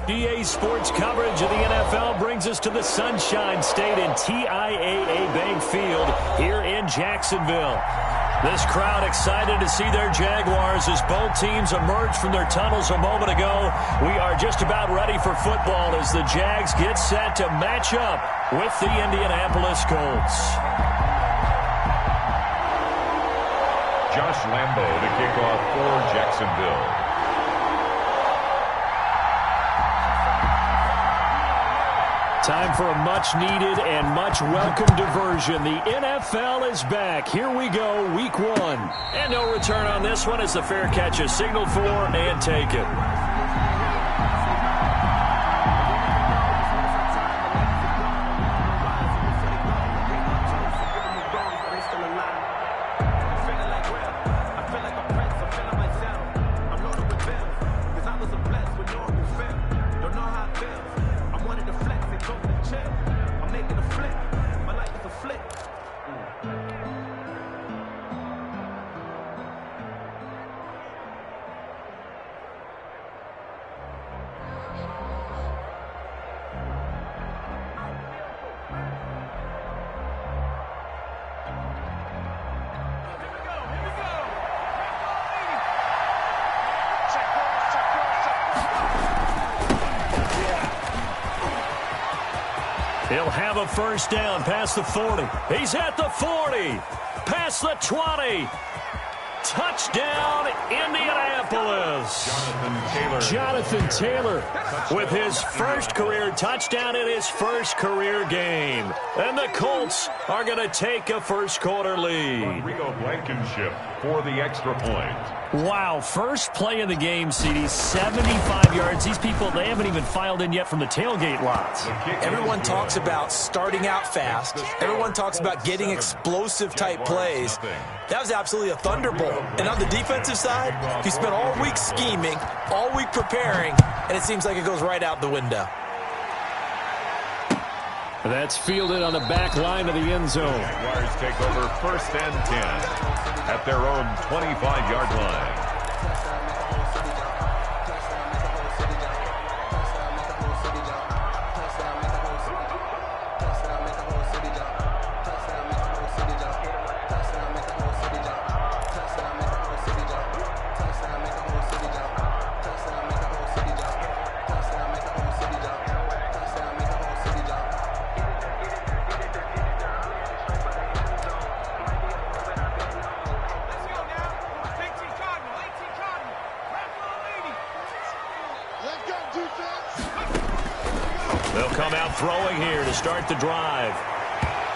EA Sports coverage of the NFL brings us to the Sunshine State in TIAA Bank Field here in Jacksonville. This crowd excited to see their Jaguars as both teams emerge from their tunnels a moment ago. We are just about ready for football as the Jags get set to match up with the Indianapolis Colts. Josh Lambo to kick off for Jacksonville. Time for a much-needed and much-welcome diversion. The NFL is back. Here we go, Week 1. And no return on this one as the fair catch is signaled for and taken. He'll have a first down past the 40. He's at the 40. Past the 20. Touchdown, Indianapolis. Jonathan Taylor with his first career touchdown in his first career game. And the Colts are going to take a first-quarter lead. Rodrigo Blankenship for the extra point. Wow, first play of the game, CD, 75 yards. These people, they haven't even filed in yet from the tailgate lots. Everyone talks about starting out fast. Everyone talks about getting explosive-type plays. That was absolutely a thunderbolt. And on the defensive side, he spent all week scheming, all week preparing, and it seems like it goes right out the window. That's fielded on the back line of the end zone. Jaguars take over 1st and 10 at their own 25-yard line. They'll come out throwing here to start the drive.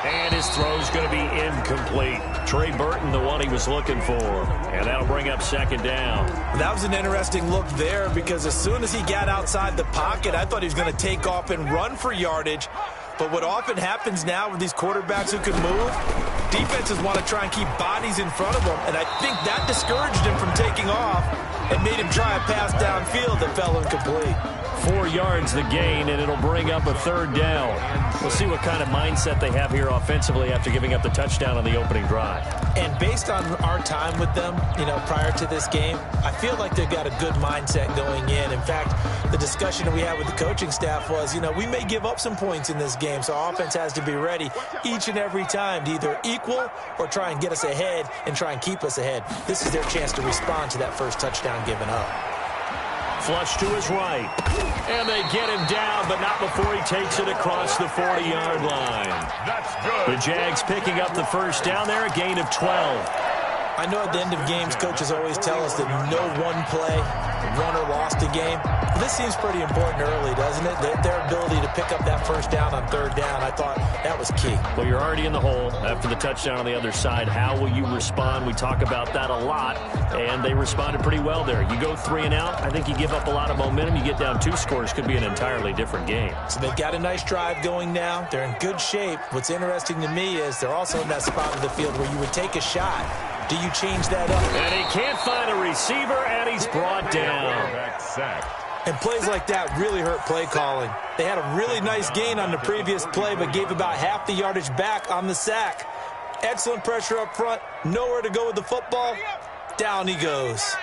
And his throw's going to be incomplete. Trey Burton, the one he was looking for. And that'll bring up second down. That was an interesting look there because as soon as he got outside the pocket, I thought he was going to take off and run for yardage. But what often happens now with these quarterbacks who can move, defenses want to try and keep bodies in front of them. And I think that discouraged him from taking off and made him try a pass downfield that fell incomplete. 4 yards the gain, and it'll bring up a third down. We'll see what kind of mindset they have here offensively after giving up the touchdown on the opening drive. And based on our time with them, prior to this game, I feel like they've got a good mindset going in. In fact, the discussion we had with the coaching staff was, we may give up some points in this game, so our offense has to be ready each and every time to either equal or try and get us ahead and try and keep us ahead. This is their chance to respond to that first touchdown given up. Flush to his right. And they get him down, but not before he takes it across the 40-yard line. That's good. The Jags picking up the first down there, a gain of 12. I know at the end of games, coaches always tell us that no one play, won or lost a game. But this seems pretty important early, doesn't it? Their ability to pick up that first down on third down, I thought that was key. Well, you're already in the hole after the touchdown on the other side. How will you respond? We talk about that a lot, and they responded pretty well there. You go 3 and out, I think you give up a lot of momentum. You get down 2 scores, could be an entirely different game. So they've got a nice drive going now. They're in good shape. What's interesting to me is they're also in that spot of the field where you would take a shot. Do you change that up? And he can't find a receiver, and he's brought down. And plays like that really hurt play calling. They had a really nice gain on the previous play, but gave about half the yardage back on the sack. Excellent pressure up front. Nowhere to go with the football. Down he goes.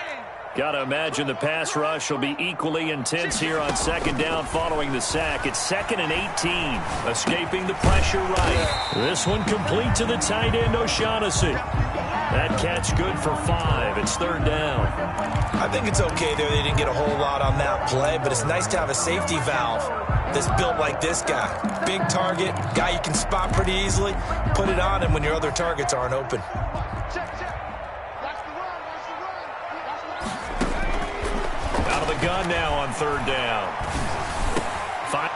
Got to imagine the pass rush will be equally intense here on second down following the sack. It's 2nd and 18. Escaping the pressure right. This one complete to the tight end, O'Shaughnessy. That catch good for 5. It's 3rd down. I think it's okay there. They didn't get a whole lot on that play, but it's nice to have a safety valve that's built like this guy. Big target, guy you can spot pretty easily. Put it on him when your other targets aren't open. Out of the gun now on 3rd down.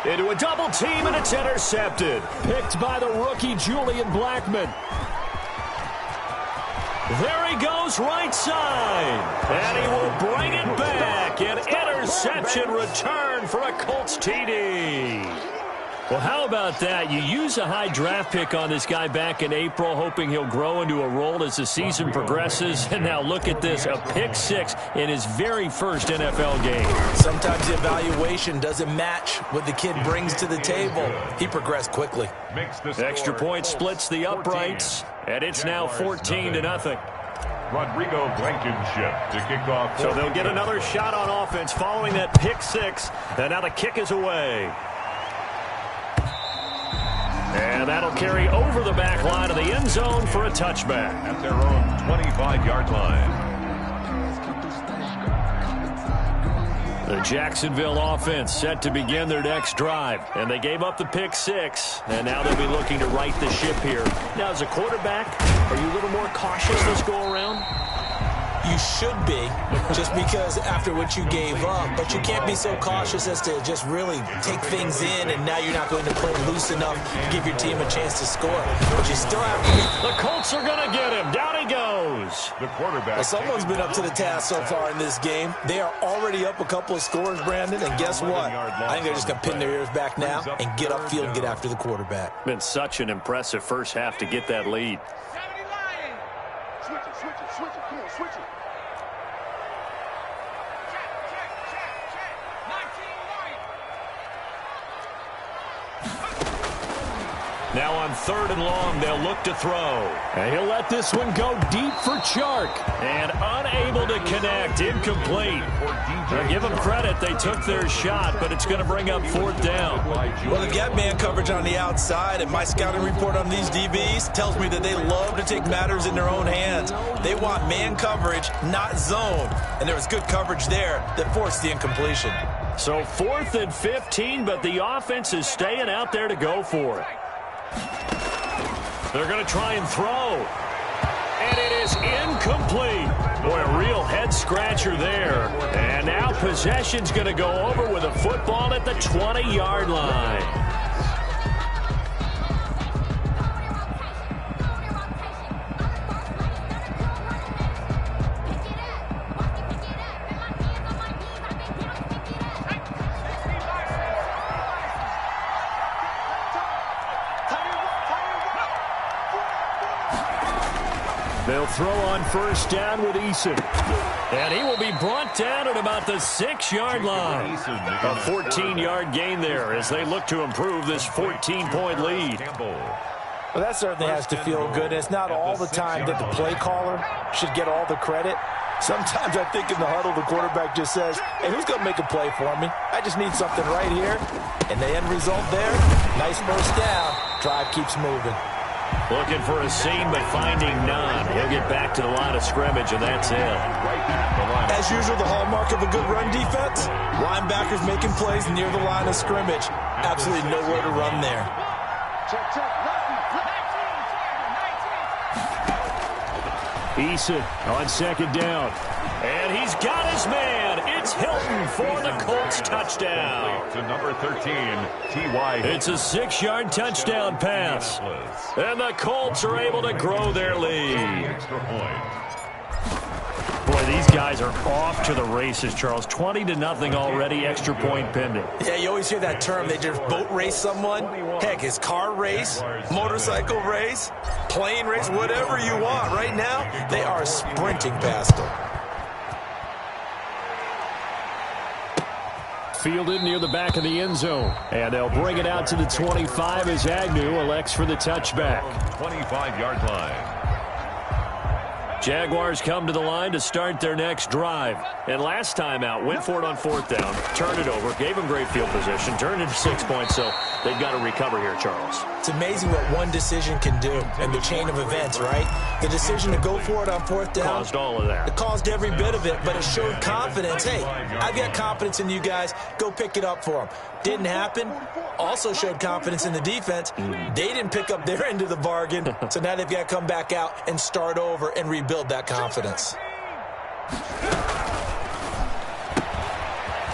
Into a double team, and it's intercepted. Picked by the rookie, Julian Blackmon. There he goes, right side. And he will bring it back. An interception return for a Colts TD. Well, how about that? You use a high draft pick on this guy back in April, hoping he'll grow into a role as the season progresses. And now look at this, a pick 6 in his very first NFL game. Sometimes the evaluation doesn't match what the kid brings to the table. He progressed quickly. Extra point splits the uprights, and it's now 14-0. Rodrigo Blankenship to kick off. So they'll get another shot on offense following that pick 6, and now the kick is away. And that'll carry over the back line of the end zone for a touchback. At their own 25-yard line. The Jacksonville offense set to begin their next drive. And they gave up the pick 6. And now they'll be looking to right the ship here. Now, as a quarterback, are you a little more cautious this go around? You should be, just because after what you gave up. But you can't be so cautious as to just really take things in, and now you're not going to play loose enough to give your team a chance to score. But you still have to be. The Colts are going to get him. Down he goes. The quarterback. Well, someone's been up to the task so far in this game. They are already up a couple of scores, Brandon, and guess what? I think they're just going to pin their ears back now and get upfield and get after the quarterback. Been such an impressive first half to get that lead. Switch it, come on, switch it. Now on 3rd and long, they'll look to throw. And he'll let this one go deep for Chark. And unable to connect, incomplete. Now give them credit, they took their shot, but it's going to bring up 4th down. Well, they've got man coverage on the outside, and my scouting report on these DBs tells me that they love to take matters in their own hands. They want man coverage, not zone. And there was good coverage there that forced the incompletion. So 4th and 15, but the offense is staying out there to go for it. They're going to try and throw. And it is incomplete. Boy, a real head-scratcher there. And now possession's going to go over with a football at the 20-yard line. They'll throw on 1st down with Eason. And he will be brought down at about the 6-yard line. A 14-yard gain there as they look to improve this 14-point lead. Well, that certainly has to feel good. It's not all the time that the play caller should get all the credit. Sometimes I think in the huddle, the quarterback just says, hey, who's going to make a play for me? I just need something right here. And the end result there, nice 1st down. Drive keeps moving. Looking for a seam, but finding none. He'll get back to the line of scrimmage, and that's it. As usual, the hallmark of a good run defense, linebackers making plays near the line of scrimmage. Absolutely nowhere to run there. Eason on 2nd down. And he's got his man. It's Hilton for the Colts touchdown. To number 13, T.Y. It's a 6-yard touchdown pass. And the Colts are able to grow their lead. Extra point. Boy, these guys are off to the races, Charles. 20-0 already, extra point pending. Yeah, you always hear that term. They just boat race someone. Heck, it's car race, motorcycle race, plane race, whatever you want. Right now, they are sprinting past them. Fielded near the back of the end zone. And they'll bring it out to the 25 as Agnew elects for the touchback. 25-yard line. Jaguars come to the line to start their next drive. And last time out, went for it on 4th down, turned it over, gave them great field position, turned it to 6 points, so they've got to recover here, Charles. It's amazing what one decision can do and the chain of events, right? The decision to go for it on 4th down. Caused all of that. It caused every bit of it, but it showed confidence. Hey, I've got confidence in you guys. Go pick it up for them. Didn't happen. Also showed confidence in the defense. They didn't pick up their end of the bargain, so now they've got to come back out and start over and rebuild that confidence.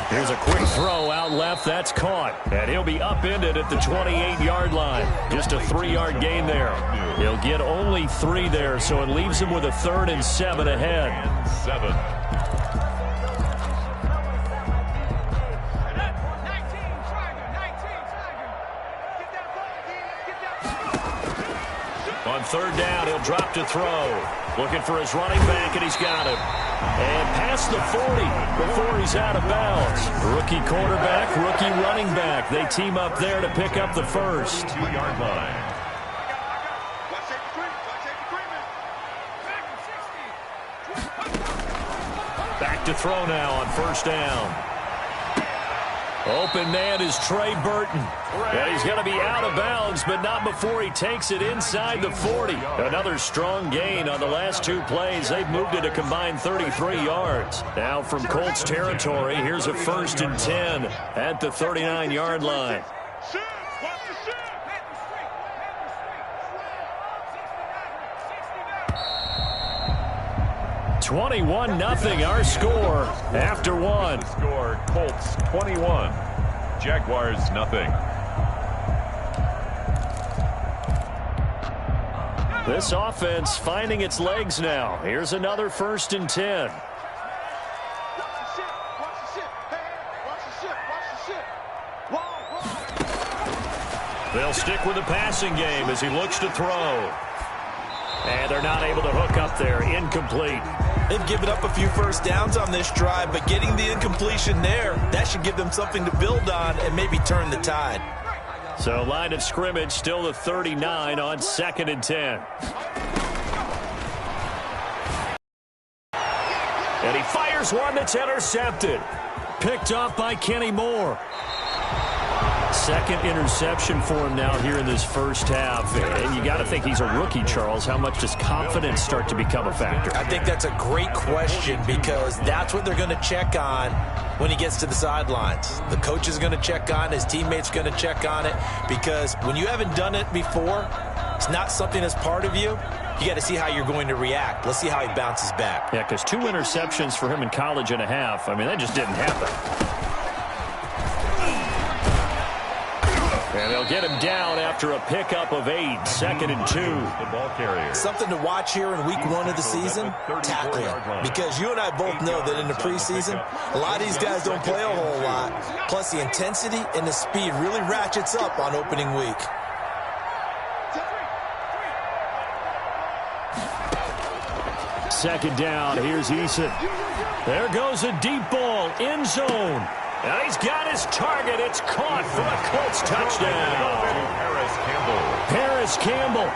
Here's a quick throw out left. That's caught. And he'll be upended at the 28-yard line. Just a 3-yard gain there. He'll get only 3 there, so it leaves him with a 3rd and 7 ahead. 7. On 3rd down, he'll drop to throw. Looking for his running back, and he's got him. And past the 40 before he's out of bounds. Rookie quarterback, rookie running back. They team up there to pick up the first. 2-yard line. Back to throw now on 1st down. Open man is Trey Burton. And he's going to be out of bounds, but not before he takes it inside the 40. Another strong gain on the last 2 plays. They've moved it a combined 33 yards. Now from Colts territory, here's a 1st and 10 at the 39-yard line. 21-0 our score after 1. Score Colts 21. Jaguars nothing. This offense finding its legs now. Here's another 1st and 10. They'll stick with the passing game as he looks to throw. And they're not able to hook up there. Incomplete. They've given up a few 1st downs on this drive, but getting the incompletion there, that should give them something to build on and maybe turn the tide. So line of scrimmage still the 39 on 2nd and 10. And he fires one that's intercepted. Picked off by Kenny Moore. 2nd interception for him now here in this 1st half. And you got to think he's a rookie, Charles. How much does confidence start to become a factor? I think that's a great question because that's what they're going to check on when he gets to the sidelines. The coach is going to check on, his teammates are going to check on it, because when you haven't done it before, it's not something that's part of you. You got to see how you're going to react. Let's see how he bounces back. Yeah, because 2 interceptions for him in college and a half. I mean, that just didn't happen. And they'll get him down after a pickup of 8, 2nd and 2. The ball carrier. Something to watch here in week 1 of the season, tackling. Because you and I both know that in the preseason, a lot of these guys don't play a whole lot. Plus, the intensity and the speed really ratchets up on opening week. Second down, here's Eason. There goes a deep ball, end zone. And he's got his target. It's caught for a Colts touchdown. Paris Campbell,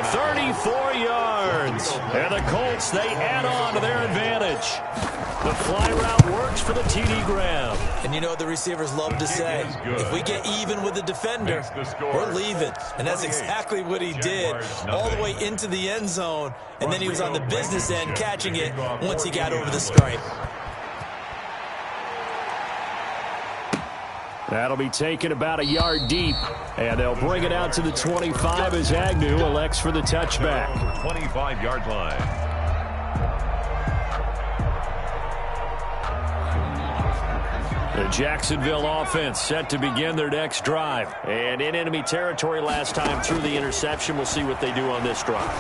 34 yards. And the Colts, they add on to their advantage. The fly route works for the TD grab. And you know what the receivers love to say? If we get even with the defender, we're leaving. And that's exactly what he did, all the way into the end zone. And then he was on the business end catching it once he got over the stripe. That'll be taken about a yard deep. And they'll bring it out to the 25 as Agnew elects for the touchback. 25-yard line. The Jacksonville offense set to begin their next drive. And in enemy territory last time through the interception. We'll see what they do on this drive.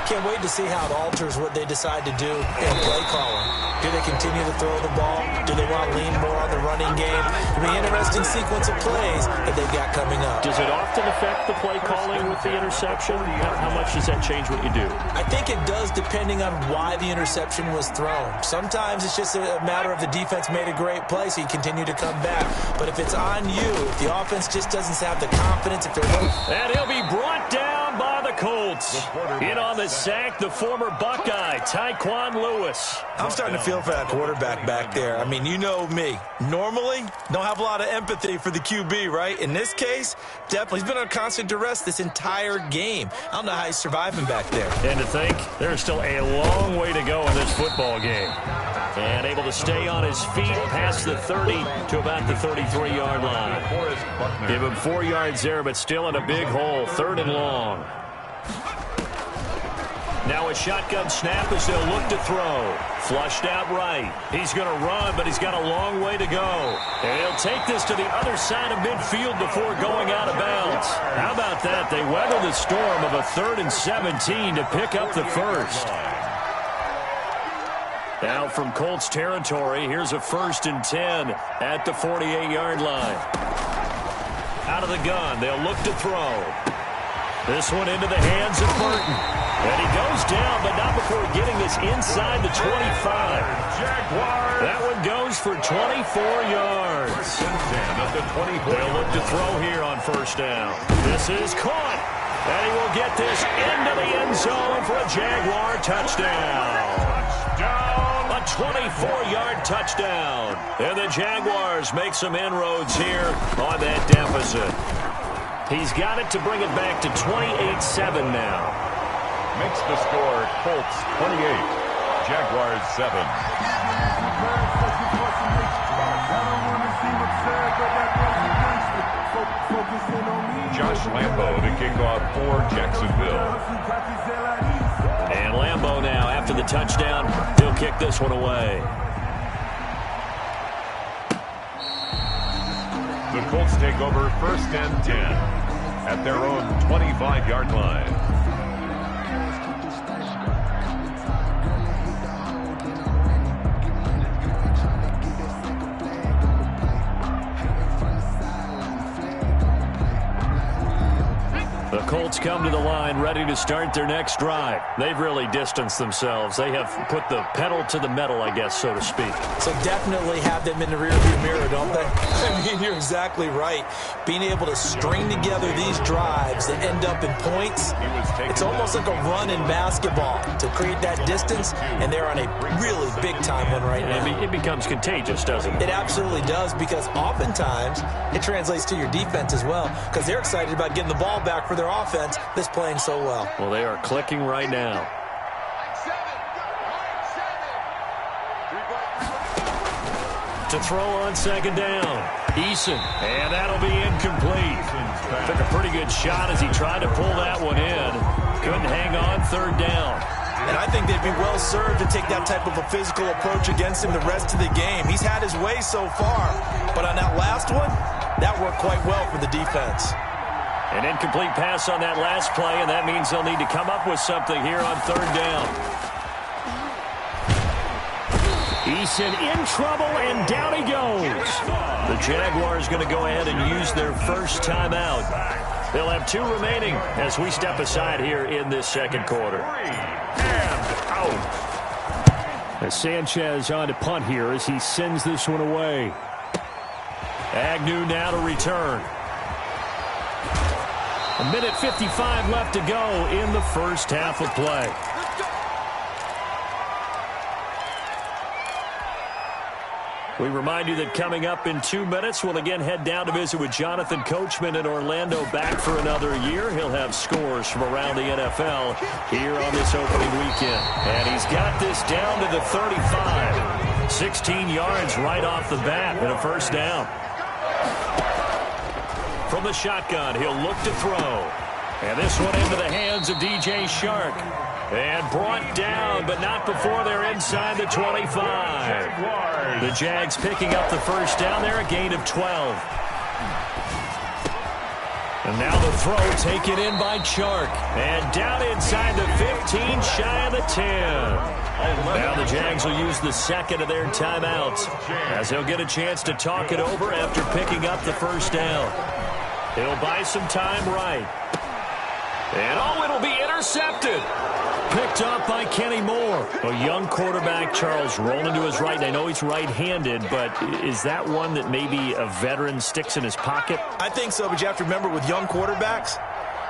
Can't wait to see how it alters what they decide to do in play calling. Do they continue to throw the ball? Do they want to lean more on the running game? It'll be an interesting sequence of plays that they've got coming up. Does it often affect the play calling with the interception? How much does that change what you do? I think it does, depending on why the interception was thrown. Sometimes it's just a matter of the defense made a great play, so you continue to come back. But if it's on you, if the offense just doesn't have the confidence, if they're... And he'll be brought down by the Colts. In on the sack, the former Buckeye, Tyquan Lewis. I'm starting to feel for that quarterback back there. I mean, you know me. Normally, don't have a lot of empathy for the QB, right? In this case, definitely. He's been on constant duress this entire game. I don't know how he's surviving back there. And to think, there's still a long way to go in this football game. And able to stay on his feet past the 30 to about the 33-yard line. Give him 4 yards there, but still in a big hole. 3rd and long. Now a shotgun snap as they'll look to throw. Flushed out right. He's going to run, but he's got a long way to go. And he'll take this to the other side of midfield before going out of bounds. How about that? They weather the storm of a 3rd and 17 to pick up the first. Now from Colts territory, here's a 1st and 10 at the 48-yard line. Out of the gun, they'll look to throw. This one into the hands of Burton. And he goes down, but not before getting this inside the 25. That one goes for 24 yards. They'll look to throw here on 1st down. This is caught. And he will get this into the end zone for a Jaguar touchdown. A 24-yard touchdown. And the Jaguars make some inroads here on that deficit. He's got it to bring it back to 28-7 now. Makes the score Colts 28, Jaguars 7. Josh Lambo to kick off for Jacksonville. And Lambo now, after the touchdown, he'll kick this one away. The Colts take over 1st and 10 at their own 25-yard line. The Colts come to the line ready to start their next drive. They've really distanced themselves. They have put the pedal to the metal, I guess, so to speak. So definitely have them in the rearview mirror, don't they? I mean, you're exactly right. Being able to string together these drives that end up in points, it's almost like a run in basketball to create that distance, and they're on a really big-time one right now. It becomes contagious, doesn't it? It absolutely does, because oftentimes it translates to your defense as well, because they're excited about getting the ball back for their offense that's playing so well. Well, they are clicking right now. To throw on 2nd down. Eason, and that'll be incomplete. Took a pretty good shot as he tried to pull that one in. Couldn't hang on 3rd down. And I think they'd be well served to take that type of a physical approach against him the rest of the game. He's had his way so far, but on that last one, that worked quite well for the defense. An incomplete pass on that last play, and that means they'll need to come up with something here on 3rd down. Eason in trouble, and down he goes. The Jaguars going to go ahead and use their first timeout. They'll have 2 remaining as we step aside here in this 2nd quarter. And out. As Sanchez on to punt here as he sends this one away. Agnew now to return. 1:55 left to go in the first half of play. We remind you that coming up in 2 minutes, we'll again head down to visit with Jonathan Coachman in Orlando, back for another year. He'll have scores from around the NFL here on this opening weekend. And he's got this down to the 35. 16 yards right off the bat and a 1st down. From the shotgun, he'll look to throw. And this one into the hands of DJ Shark. And brought down, but not before they're inside the 25. The Jags picking up the 1st down there, a gain of 12. And now the throw taken in by Shark. And down inside the 15, shy of the 10. Now the Jags will use the 2nd of their timeouts as they'll get a chance to talk it over after picking up the 1st down. He'll buy some time right. And it'll be intercepted. Picked up by Kenny Moore. A young quarterback, Charles, rolling to his right. And I know he's right-handed, but is that one that maybe a veteran sticks in his pocket? I think so, but you have to remember with young quarterbacks,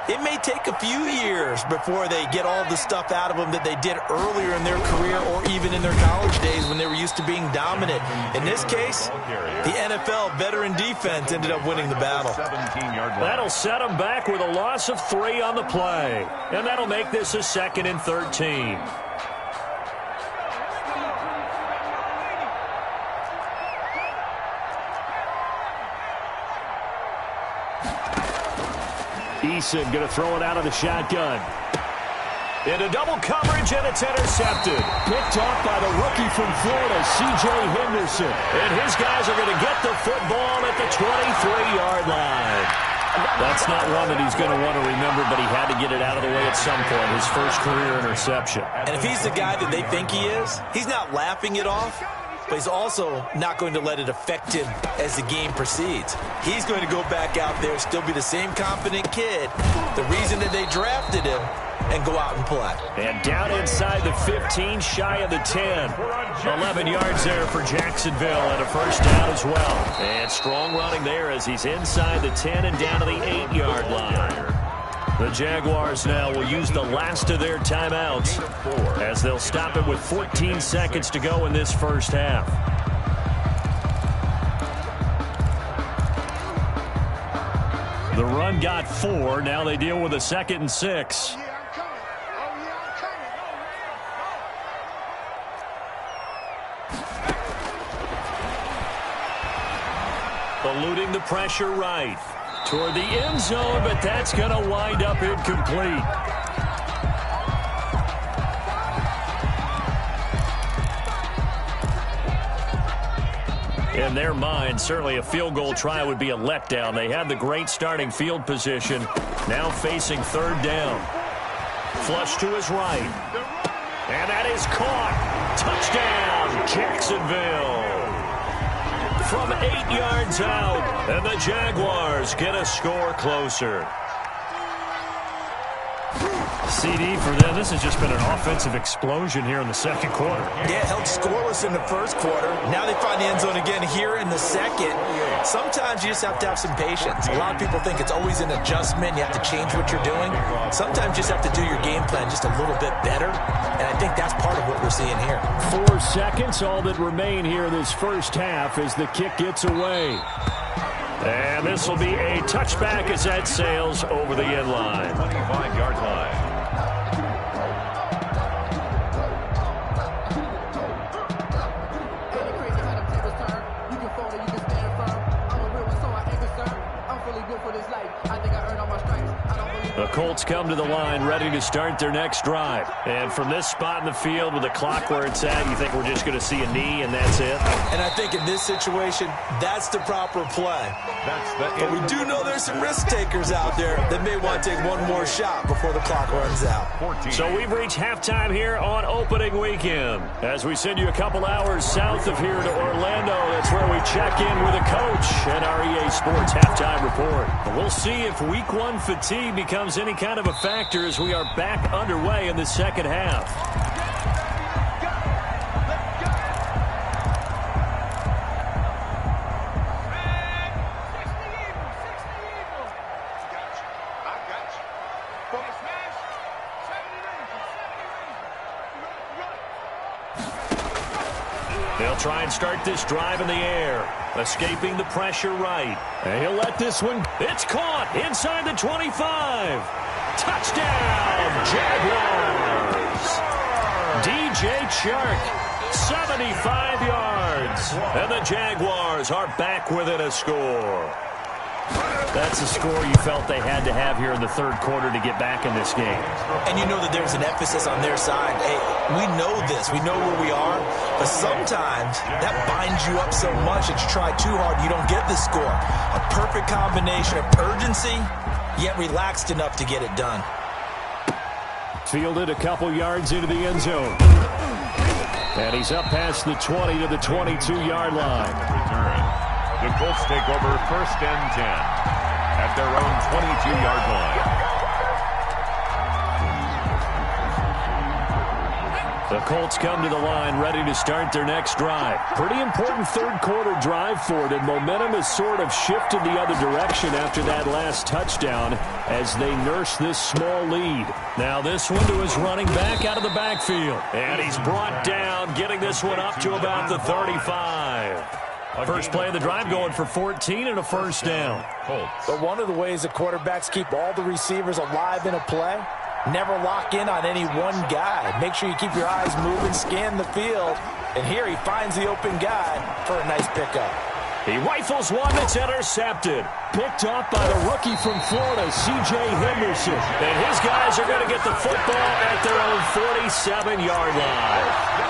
It may take a few years before they get all the stuff out of them that they did earlier in their career or even in their college days when they were used to being dominant. In this case, the NFL veteran defense ended up winning the battle. That'll set them back with a loss of 3 on the play. And that'll make this a 2nd and 13. Eason going to throw it out of the shotgun. Into double coverage, and it's intercepted. Picked off by the rookie from Florida, C.J. Henderson. And his guys are going to get the football at the 23-yard line. That's not one that he's going to want to remember, but he had to get it out of the way at some point, his first career interception. And if he's the guy that they think he is, he's not laughing it off, but he's also not going to let it affect him as the game proceeds. He's going to go back out there, still be the same confident kid, the reason that they drafted him, and go out and play. And down inside the 15, shy of the 10. 11 yards there for Jacksonville, and a first down as well. And strong running there as he's inside the 10 and down to the 8-yard line. The Jaguars now will use the last of their timeouts as they'll stop it with 14 seconds to go in this first half. The run got 4. Now they deal with a 2nd and 6. Eluding the pressure right toward the end zone, but that's going to wind up incomplete. In their mind, certainly a field goal try would be a letdown. They had the great starting field position, now facing 3rd down. Flush to his right. And that is caught. Touchdown, Jacksonville. From 8 yards out, and the Jaguars get a score closer. CD for them. This has just been an offensive explosion here in the second quarter. Yeah, held scoreless in the first quarter. Now they find the end zone again here in the second. Sometimes you just have to have some patience. A lot of people think it's always an adjustment. You have to change what you're doing. Sometimes you just have to do your game plan just a little bit better. And I think that's part of what we're seeing here. 4 seconds, all that remain here in this first half as the kick gets away. And this will be a touchback as that sails over the end line. 25-yard line. The Colts come to the line ready to start their next drive. And from this spot in the field with the clock where it's at, you think we're just going to see a knee and that's it? And I think in this situation, that's the proper play. But we do know there's some risk takers out there that may want to take one more shot before the clock runs out. So we've reached halftime here on opening weekend. As we send you a couple hours south of here to Orlando, that's where we check in with a coach at our EA Sports Halftime Report. We'll see if Week 1 fatigue becomes any kind of a factor as we are back underway in the second half. They'll try and start this drive in the air, escaping the pressure right. And he'll let this one. It's caught inside the 25. Touchdown, Jaguars. DJ Chark, 75 yards. And the Jaguars are back within a score. That's a score you felt they had to have here in the third quarter to get back in this game. And you know that there's an emphasis on their side. Hey, we know this. We know where we are. But sometimes that binds you up so much that you try too hard, you don't get the score. A perfect combination of urgency, yet relaxed enough to get it done. Fielded a couple yards into the end zone. And he's up past the 20 to the 22-yard line. Return. The Colts take over 1st and 10 at their own 22-yard line. The Colts come to the line ready to start their next drive. Pretty important third quarter drive for them. Momentum has sort of shifted the other direction after that last touchdown as they nurse this small lead. Now this one to his running back out of the backfield. And he's brought down, getting this one up to about the 35. First play of the drive going for 14 and a first down. But one of the ways the quarterbacks keep all the receivers alive in a play, never lock in on any one guy. Make sure you keep your eyes moving, scan the field. And here he finds the open guy for a nice pickup. He rifles one that's intercepted. Picked up by the rookie from Florida, C.J. Henderson. And his guys are going to get the football at their own 47-yard line.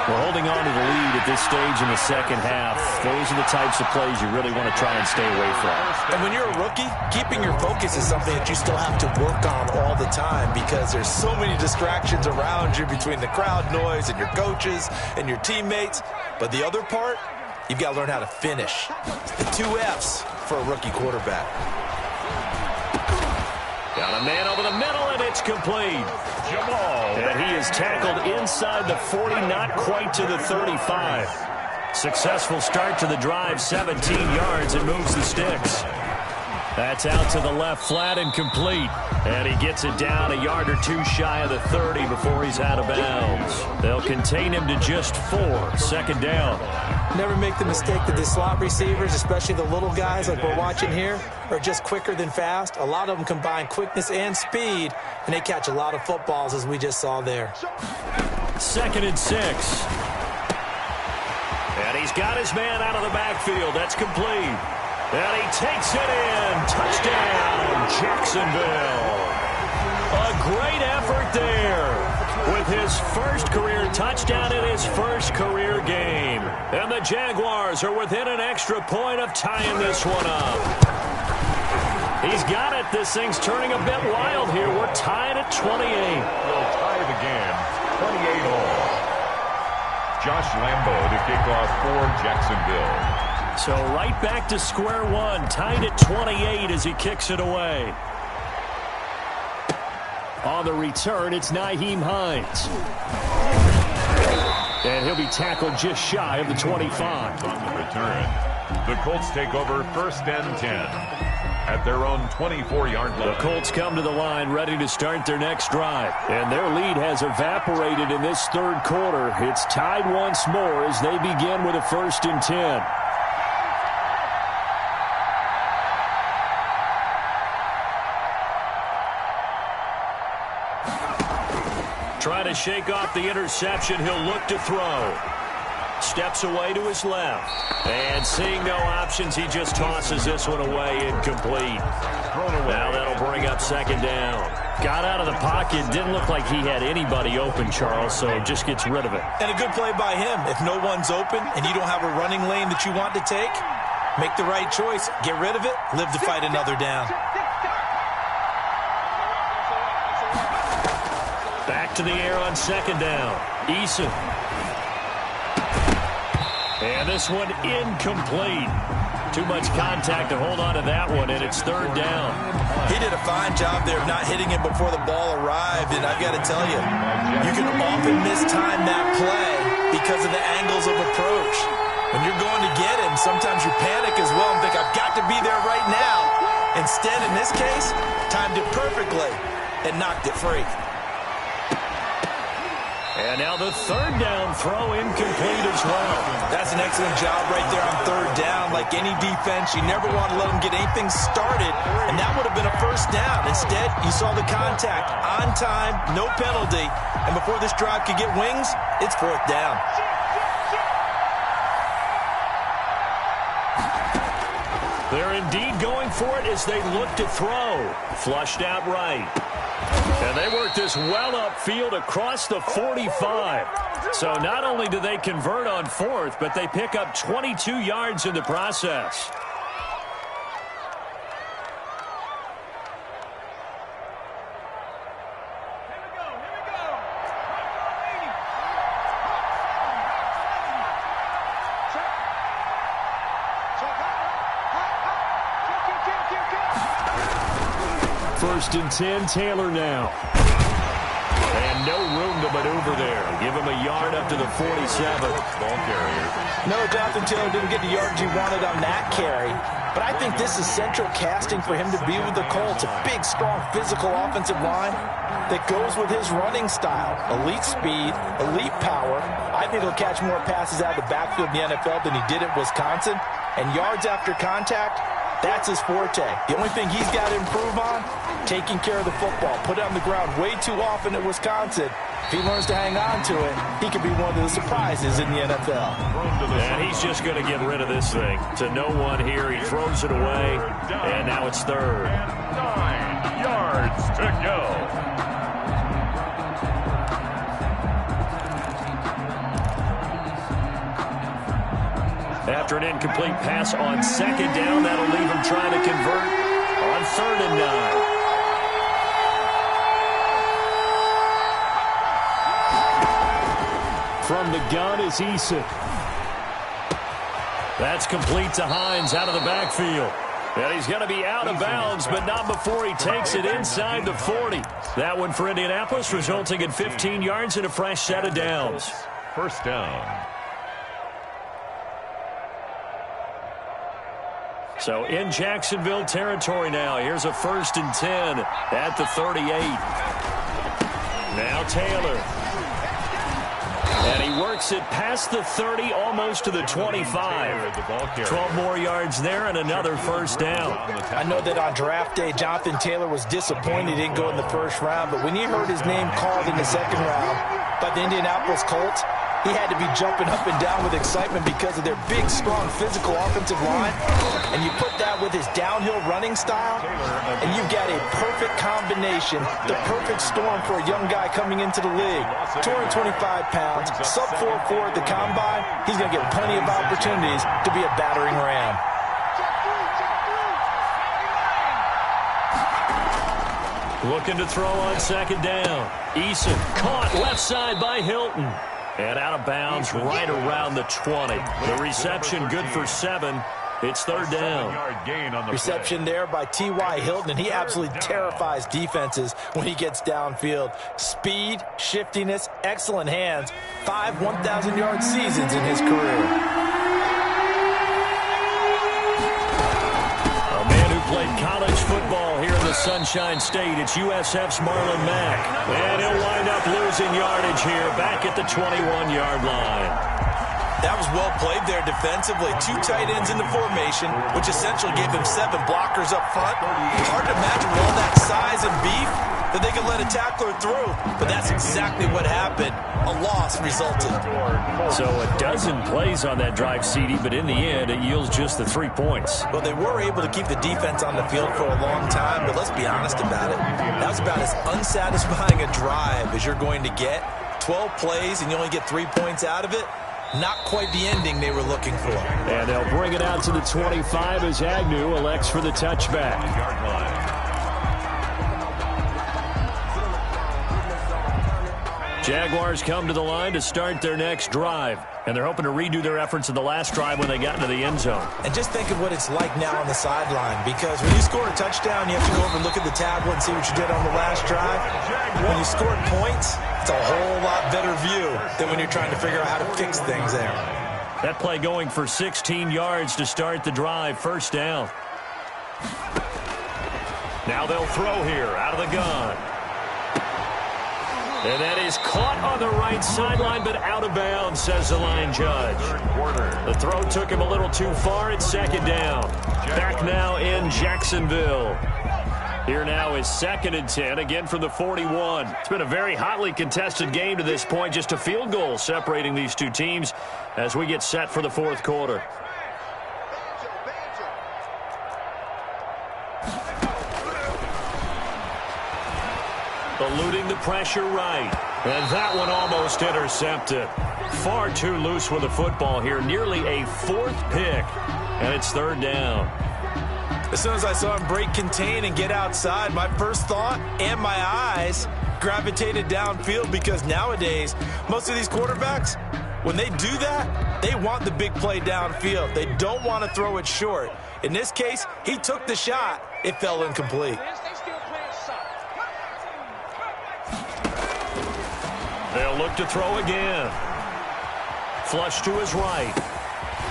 We're holding on to the lead at this stage in the second half. Those are the types of plays you really want to try and stay away from. And when you're a rookie, keeping your focus is something that you still have to work on all the time because there's so many distractions around you between the crowd noise and your coaches and your teammates. But the other part, you've got to learn how to finish. The 2 F's for a rookie quarterback. Got a man over the middle, and it's complete. Jamal. And he is tackled inside the 40, not quite to the 35. Successful start to the drive, 17 yards, and moves the sticks. That's out to the left, flat and complete. And he gets it down a yard or two shy of the 30 before he's out of bounds. They'll contain him to just 4. Second down. Never make the mistake that the slot receivers, especially the little guys like we're watching here, are just quicker than fast. A lot of them combine quickness and speed, and they catch a lot of footballs, as we just saw there. 2nd and 6. And he's got his man out of the backfield. That's complete. And he takes it in. Touchdown, Jacksonville. A great effort there with his first career touchdown in his first career game. And the Jaguars are within an extra point of tying this one up. He's got it. This thing's turning a bit wild here. We're tied at 28. We'll tie the game, 28 all. Josh Lambo to kick off for Jacksonville. So right back to square one, tied at 28 as he kicks it away. On the return, it's Nyheim Hines. And he'll be tackled just shy of the 25. On the return, the Colts take over 1st and 10 at their own 24-yard line. The Colts come to the line ready to start their next drive. And their lead has evaporated in this third quarter. It's tied once more as they begin with a 1st and 10. Trying to shake off the interception, he'll look to throw. Steps away to his left. And seeing no options, he just tosses this one away, incomplete. Now that'll bring up 2nd down. Got out of the pocket, didn't look like he had anybody open, Charles, so just gets rid of it. And a good play by him. If no one's open and you don't have a running lane that you want to take, make the right choice. Get rid of it, live to fight another down. Back to the air on 2nd down. Eason. And this one incomplete. Too much contact to hold on to that one, and it's 3rd down. He did a fine job there of not hitting him before the ball arrived, and I've got to tell you, you can often mistime that play because of the angles of approach. When you're going to get him, sometimes you panic as well and think, I've got to be there right now. Instead, in this case, timed it perfectly and knocked it free. And now the 3rd down throw incomplete as well. That's an excellent job right there on 3rd down. Like any defense, you never want to let them get anything started, and that would have been a 1st down. Instead, you saw the contact on time, no penalty, and before this drive could get wings, it's 4th down. They're indeed going for it as they look to throw. Flushed out right. And they work this well upfield across the 45. So not only do they convert on 4th, but they pick up 22 yards in the process. First and 10, Taylor now. And And no room to maneuver there. Give him a yard up to the 47. Ball carrier. No, Jonathan Taylor didn't get the yardage he wanted on that carry. But I think this is central casting for him to be with the Colts. A big, strong, physical offensive line that goes with his running style. Elite speed, elite power. I think he'll catch more passes out of the backfield in the NFL than he did at Wisconsin. And yards after contact, that's his forte. The only thing he's got to improve on, taking care of the football. Put it on the ground way too often at Wisconsin. If he learns to hang on to it, he could be one of the surprises in the NFL. And he's just going to get rid of this thing. To no one here, he throws it away, and now it's third. 9 yards to go. After an incomplete pass on second down, that'll leave him trying to convert on 3rd and 9. From the gun is Eason. That's complete to Hines out of the backfield. And he's going to be out of bounds, but not before he takes it inside the 40. That one for Indianapolis, resulting in 15 yards and a fresh set of downs. First down. So in Jacksonville territory now. Here's a 1st and 10 at the 38. Now Taylor. And he works it past the 30, almost to the 25. 12 more yards there and another first down. I know that on draft day, Jonathan Taylor was disappointed he didn't go in the first round, but when he heard his name called in the second round by the Indianapolis Colts, he had to be jumping up and down with excitement because of their big, strong, physical offensive line. And you put that with his downhill running style, and you've got a perfect combination, the perfect storm for a young guy coming into the league. 225 pounds, sub 4.4 at the combine. He's going to get plenty of opportunities to be a battering ram. Looking to throw on second down. Eason caught left side by Hilton. And out of bounds right around the 20. The reception good for 7. It's 3rd down. Reception there by T.Y. Hilton, and he absolutely terrifies defenses when he gets downfield. Speed, shiftiness, excellent hands. 5 1,000-yard seasons in his career. A man who played college football here in the Sunshine State. It's USF's Marlon Mack. And he'll wind up losing yardage here back at the 21-yard line. That was well played there defensively. 2 tight ends in the formation, which essentially gave them 7 blockers up front. Hard to imagine with all that size and beef that they could let a tackler through. But that's exactly what happened. A loss resulted. So a dozen plays on that drive, CD, but in the end, it yields just the 3 points. Well, they were able to keep the defense on the field for a long time, but let's be honest about it. That was about as unsatisfying a drive as you're going to get. 12 plays and you only get 3 points out of it. Not quite the ending they were looking for. And they'll bring it out to the 25 as Agnew elects for the touchback. Jaguars come to the line to start their next drive. And they're hoping to redo their efforts in the last drive when they got into the end zone. And just think of what it's like now on the sideline. Because when you score a touchdown, you have to go over and look at the tablet and see what you did on the last drive. When you scored points, it's a whole lot better view than when you're trying to figure out how to fix things there. That play going for 16 yards to start the drive. First down. Now they'll throw here out of the gun. And that is caught on the right sideline, but out of bounds, says the line judge. The throw took him a little too far. It's second down. Back now in Jacksonville. Here now is 2nd and 10, again from the 41. It's been a very hotly contested game to this point. Just a field goal separating these two teams as we get set for the 4th quarter. Eluding the pressure right. And that one almost intercepted. Far too loose with the football here. Nearly a 4th pick. And it's 3rd down. As soon as I saw him break contain and get outside, my first thought and my eyes gravitated downfield, because nowadays, most of these quarterbacks, when they do that, they want the big play downfield. They don't want to throw it short. In this case, he took the shot. It fell incomplete. look to throw again. Flush to his right.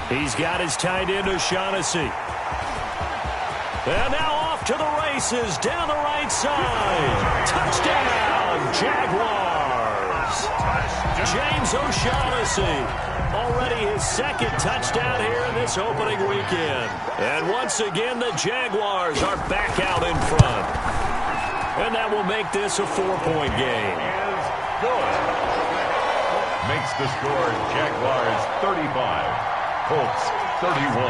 He's got his tight end, O'Shaughnessy. And now off to the races down the right side. Touchdown, Jaguars. James O'Shaughnessy, already his second touchdown here in this opening weekend. And once again, the Jaguars are back out in front. And that will make this a 4-point game. Good. Makes the score Jaguars 35, Colts 31.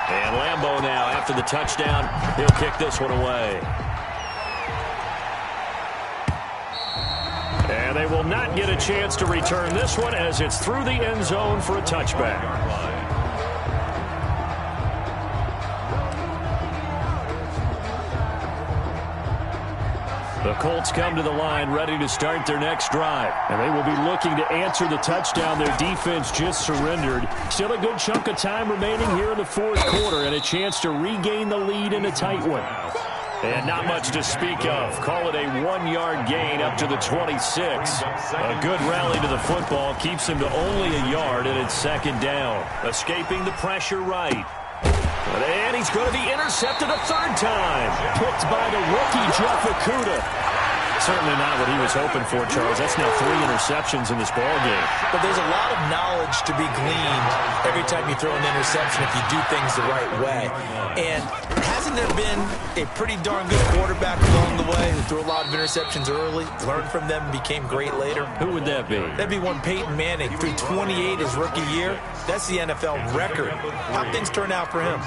And Lambeau now, after the touchdown, he'll kick this one away. And they will not get a chance to return this one as it's through the end zone for a touchback. The Colts come to the line ready to start their next drive. And they will be looking to answer the touchdown their defense just surrendered. Still a good chunk of time remaining here in the fourth quarter and a chance to regain the lead in a tight one. And not much to speak of. Call it a 1-yard gain up to the 26. A good rally to the football keeps him to only a yard, and it's second down. Escaping the pressure right. And he's going to be intercepted a third time. Picked by the rookie, Jeff Okudah. Certainly not what he was hoping for, Charles. That's now 3 interceptions in this ballgame. But there's a lot of knowledge to be gleaned every time you throw an interception if you do things the right way. And hasn't there been a pretty darn good quarterback along the way who threw a lot of interceptions early, learned from them, and became great later? Who would that be? That'd be one Peyton Manning. Threw 28 his rookie year. That's the NFL record. How'd things turn out for him?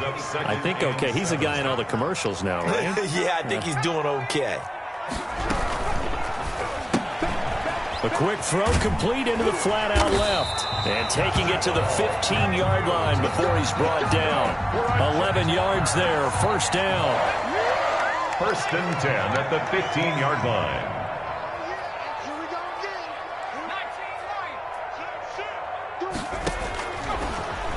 I think okay. He's a guy in all the commercials now, right? Yeah, I think he's doing okay. A quick throw complete into the flat out left. And taking it to the 15-yard line before he's brought down. 11 yards there, first down. First and 10 at the 15-yard line.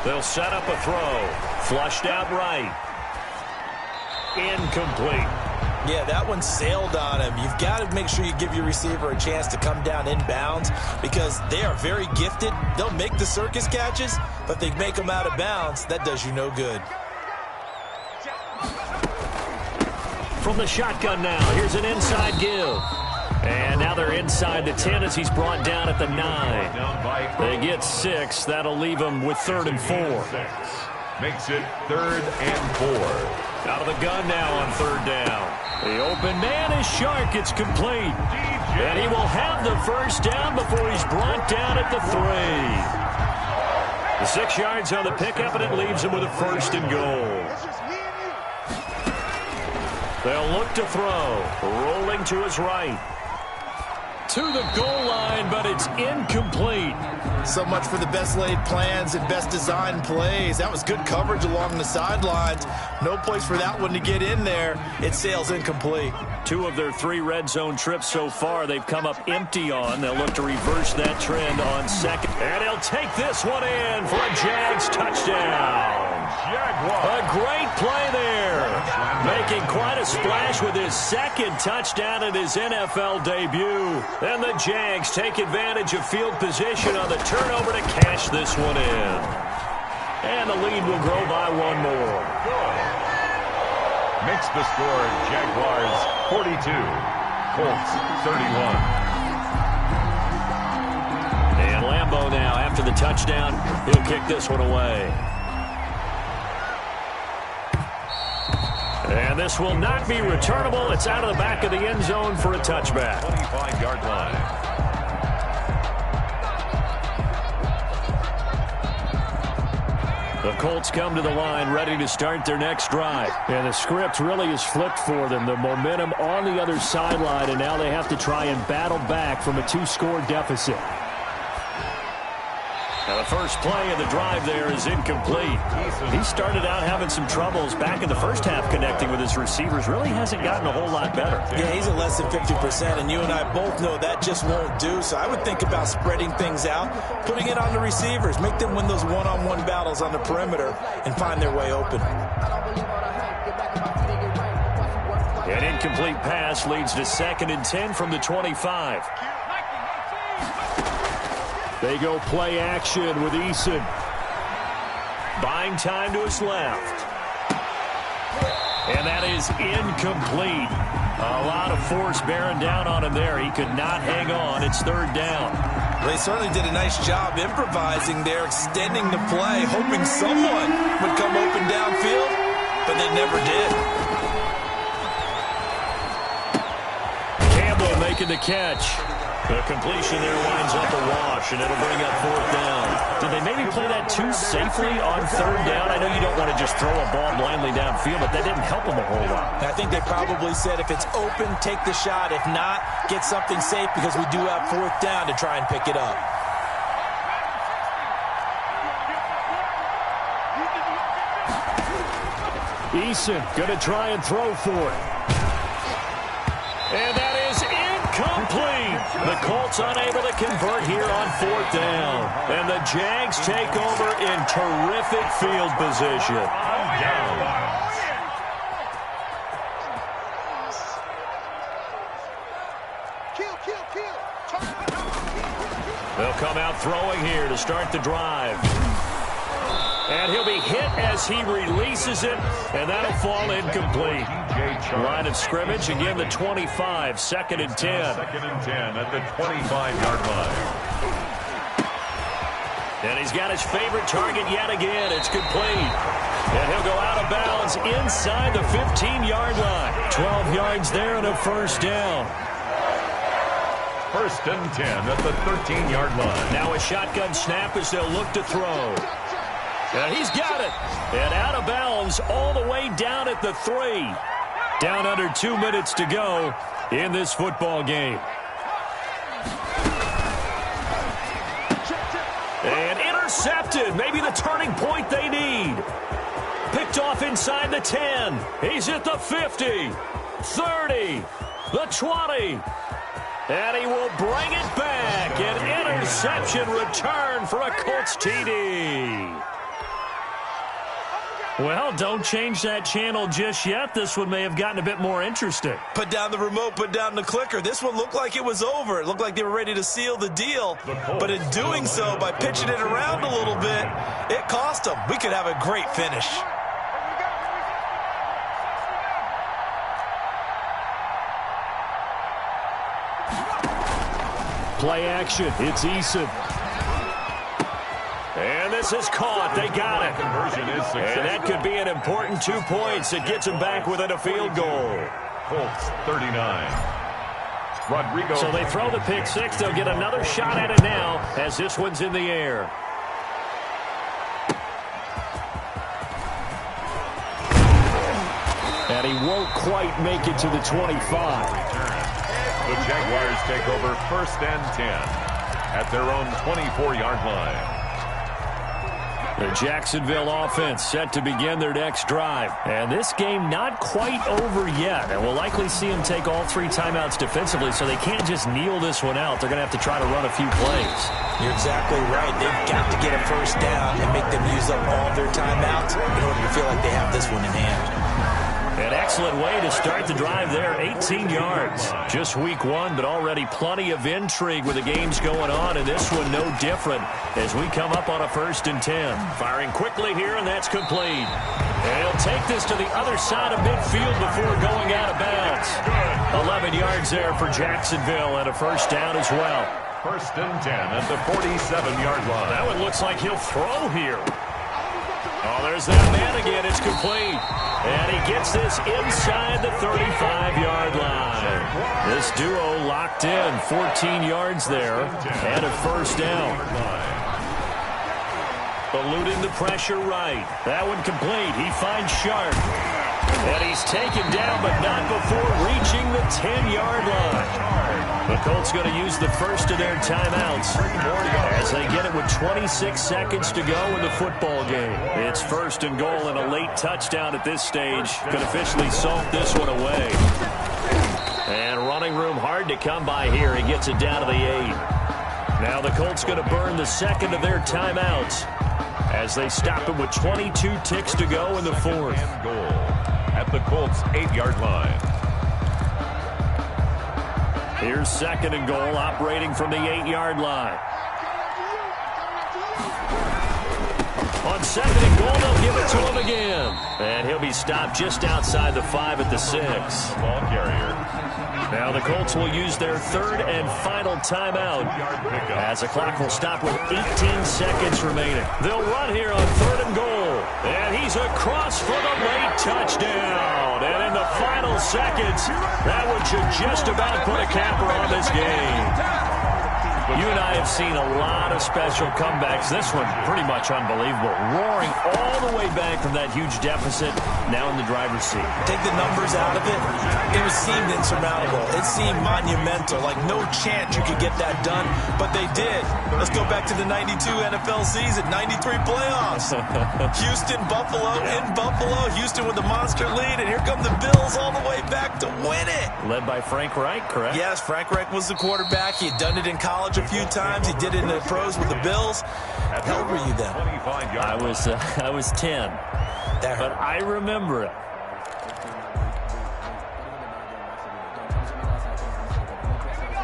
They'll set up a throw. Flushed out right. Incomplete. Yeah, that one sailed on him. You've got to make sure you give your receiver a chance to come down inbounds because they are very gifted. They'll make the circus catches, but they make them out of bounds. That does you no good. From the shotgun now, here's an inside give. And now they're inside the 10 as he's brought down at the 9. They get 6. That'll leave them with 3rd and 4. Makes it 3rd and 4. Out of the gun now on 3rd down. The open man is Shark. It's complete. And he will have the first down before he's brought down at the 3. The 6 yards on the pickup, and it leaves him with a 1st and goal. They'll look to throw. Rolling to his right. To the goal line, but it's incomplete. So much for the best laid plans and best designed plays. That was good coverage along the sidelines. No place for that one to get in there. It sails incomplete. 2 of their 3 red zone trips so far, they've come up empty on. They'll look to reverse that trend on second. And he'll take this one in for a Jags touchdown. A great play there. Making quite a splash with his 2nd touchdown in his NFL debut. And the Jags take advantage of field position on the turnover to cash this one in. And the lead will grow by 1 more. Makes the score Jaguars 42, Colts 31. And Lambeau now, after the touchdown, he'll kick this one away. And this will not be returnable. It's out of the back of the end zone for a touchback. 25-yard line. The Colts come to the line ready to start their next drive. And the script really is flipped for them. The momentum on the other sideline, and now they have to try and battle back from a 2-score deficit. Now the first play of the drive there is incomplete. He started out having some troubles back in the first half connecting with his receivers. Really hasn't gotten a whole lot better. Yeah, he's at less than 50%, and you and I both know that just won't do. So I would think about spreading things out, putting it on the receivers, make them win those one-on-one battles on the perimeter, and find their way open. An incomplete pass leads to 2nd and 10 from the 25. They go play action with Eason. Buying time to his left. And that is incomplete. A lot of force bearing down on him there. He could not hang on. It's third down. They certainly did a nice job improvising there, extending the play, hoping someone would come open downfield, but they never did. Campbell making the catch. The completion there winds up a wash, and it'll bring up fourth down. Did they maybe play that too safely on third down? I know you don't want to just throw a ball blindly downfield, but that didn't help them a whole lot. I think they probably said if it's open, take the shot. If not, get something safe because we do have fourth down to try and pick it up. Eason going to try and throw for it. And that is incomplete. The Colts unable to convert here on fourth down. And the Jags take over in terrific field position. They'll come out throwing here to start the drive. And he'll be hit as he releases it, and that'll fall incomplete. Line of scrimmage, again, the 25, second and 10. Second and 10 at the 25-yard line. And he's got his favorite target yet again. It's complete. And he'll go out of bounds inside the 15-yard line. 12 yards there and a first down. First and 10 at the 13-yard line. Now a shotgun snap as they'll look to throw. And he's got it. And out of bounds all the way down at the 3. Down under 2 minutes to go in this football game. And intercepted. Maybe the turning point they need. Picked off inside the 10. He's at the 50, 30, the 20. And he will bring it back. An interception return for a Colts TD. Well, don't change that channel just yet. This one may have gotten a bit more interesting. Put down the remote, put down the clicker. This one looked like it was over. It looked like they were ready to seal the deal. But in doing so, by pitching it around a little bit, it cost them. We could have a great finish. Play action. It's Eason. And this is caught. They got it. Conversion is successful. And that could be an important 2 points. It gets them back within a field goal. Colts 39. Rodrigo. So they throw the pick six. They'll get another shot at it now as this one's in the air. And he won't quite make it to the 25. The Jaguars take over first and 10 at their own 24-yard line. The Jacksonville offense set to begin their next drive. And this game not quite over yet. And we'll likely see them take all 3 timeouts defensively, so they can't just kneel this one out. They're going to have to try to run a few plays. You're exactly right. They've got to get a first down and make them use up all of their timeouts in order to feel like they have this one in hand. An excellent way to start the drive there, 18 yards. Just week 1, but already plenty of intrigue with the games going on, and this one no different as we come up on a first and 10. Firing quickly here, and that's complete. And he'll take this to the other side of midfield before going out of bounds. 11 yards there for Jacksonville, and a first down as well. First and 10 at the 47-yard line. That one looks like he'll throw here. Oh, there's that man again. It's complete. And he gets this inside the 35-yard line. This duo locked in. 14 yards there and a first down. Eluding the pressure right. That one complete. He finds Sharp. And he's taken down, but not before reaching the 10-yard line. The Colts going to use the first of their timeouts as they get it with 26 seconds to go in the football game. It's first and goal, and a late touchdown at this stage could officially salt this one away. And running room hard to come by here. He gets it down to the 8. Now the Colts going to burn the second of their timeouts as they stop him with 22 ticks to go in the fourth. And goal at the Colts 8-yard line. Here's 2nd and goal, operating from the 8-yard line. On 2nd and goal, they'll give it to him again. And he'll be stopped just outside the 5 at the 6. Ball carrier. Now the Colts will use their 3rd and final timeout as the clock will stop with 18 seconds remaining. They'll run here on 3rd and goal. And he's across for the late touchdown. And in the final seconds, that one should just about put a capper on this game. You and I have seen a lot of special comebacks. This one pretty much unbelievable. Roaring all the way back from that huge deficit, now in the driver's seat. Take the numbers out of it. It seemed insurmountable. It seemed monumental, like no chance you could get that done, but they did. Let's go back to the 92 NFL season, 93 playoffs. Houston, Buffalo, in Buffalo. Houston with the monster lead, and here come the Bills all the way back to win it. Led by Frank Reich, correct? Yes, Frank Reich was the quarterback. He had done it in college a few times. He did it in the pros with the Bills. How old were you then? I was 10, but I remember it.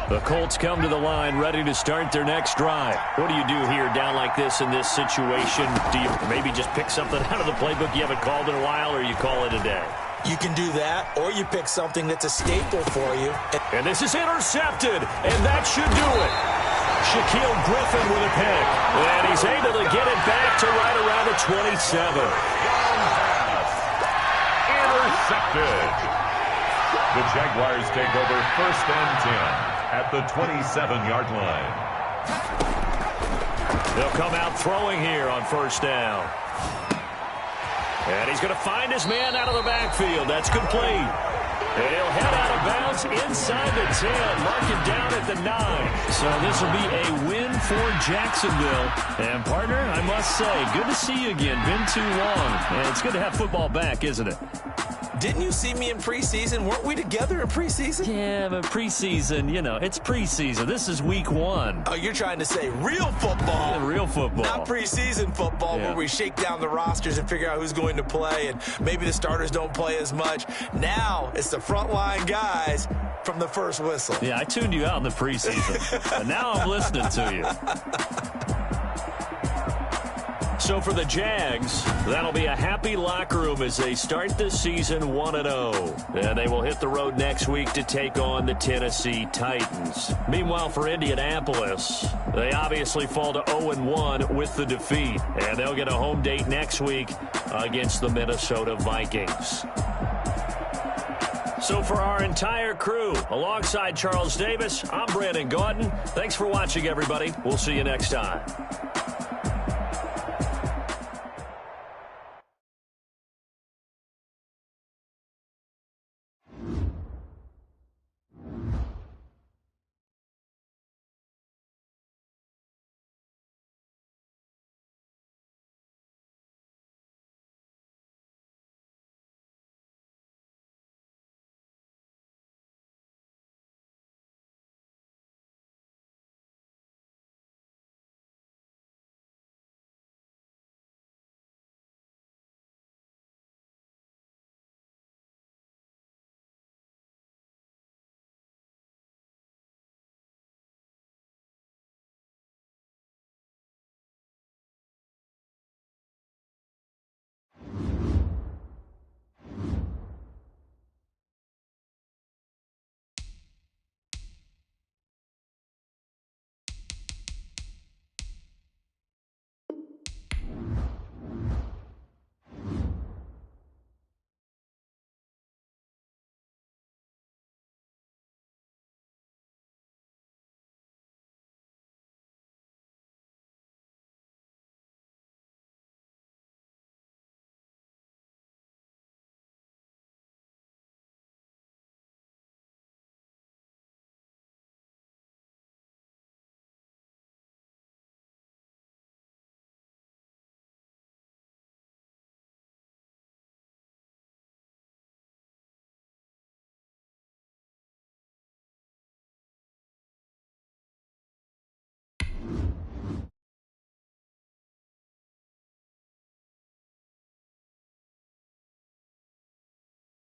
The Colts come to the line ready to start their next drive. What do you do here down like this in this situation? Do you maybe just pick something out of the playbook you haven't called in a while, or you call it a day? You can do that, or you pick something that's a staple for you. And this is intercepted, and that should do it. Shaquille Griffin with a pick, and he's able to get it back to right around the 27. Intercepted. The Jaguars take over 1st and 10 at the 27-yard line. They'll come out throwing here on 1st down. And he's going to find his man out of the backfield. That's complete. And he'll head out of bounds inside the 10, mark it down at the 9. So this will be a win for Jacksonville. And, partner, I must say, good to see you again. Been too long. And it's good to have football back, isn't it? Didn't you see me in preseason? Weren't we together in preseason? Yeah, but preseason, you know, it's preseason. This is week 1. Oh, you're trying to say real football. Yeah, real football. Not preseason football, where we shake down the rosters and figure out who's going to play, and maybe the starters don't play as much. Now it's the frontline guys from the first whistle. Yeah, I tuned you out in the preseason, but now I'm listening to you. So for the Jags, that'll be a happy locker room as they start the season 1-0. And they will hit the road next week to take on the Tennessee Titans. Meanwhile, for Indianapolis, they obviously fall to 0-1 with the defeat. And they'll get a home date next week against the Minnesota Vikings. So for our entire crew, alongside Charles Davis, I'm Brandon Gaudin. Thanks for watching, everybody. We'll see you next time.